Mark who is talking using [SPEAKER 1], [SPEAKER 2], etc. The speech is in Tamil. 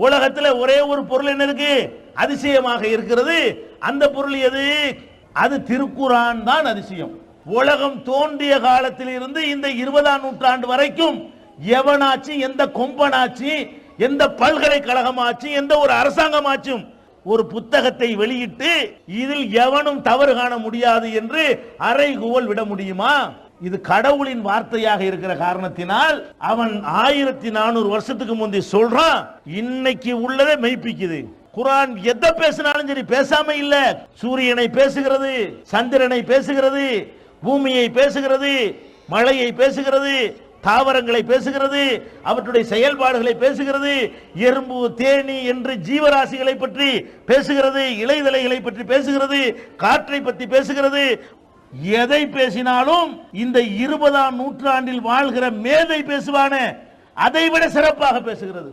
[SPEAKER 1] உலகத்தில் ஒரே ஒரு பொருள் என்ன இருக்கு, அதிசயமாக இருக்கிறது. அந்த பொருள் எது? அது திருக்குரான் தான் அதிசயம். உலகம் தோன்றிய காலத்தில் இருந்து இந்த 20ஆம் நூற்றாண்டு வரைக்கும் எவனாச்சு, எந்த கொம்பனாச்சு, எந்த பல்கலைக்கழகமாச்சு, எந்த ஒரு அரசாங்கமாச்சும் ஒரு புத்தகத்தை வெளியிட்டு இதில் எவனும் தவறு காண முடியாது என்று அறைகூவல் விட முடியுமா? இது கடவுளின் வார்த்தையாக இருக்கிற காரணத்தினால் அவன் 1400 வருஷத்துக்கு முந்தி சொல்றான், இன்னைக்கு உள்ளதை மெய்ப்பிக்குது. குர்ஆன் எதை பேசினாலும் சரி, பேசாம இல்ல. சூரியனை பேசுகிறது, சந்திரனை பேசுகிறது, பூமியை பேசுகிறது, மழையை பேசுகிறது, தாவரங்களை பேசுகிறது, அவற்றுடைய செயல்பாடுகளை பேசுகிறது, எறும்பு தேனி என்று ஜீவராசிகளை பற்றி பேசுகிறது, இலைதலைகளை பற்றி பேசுகிறது, காற்றை பற்றி பேசுகிறது. எதை பேசினாலும் இந்த 20ஆம் நூற்றாண்டில் வாழ்கிற மேதை பேசுவானே அதை விட சிறப்பாக பேசுகிறது.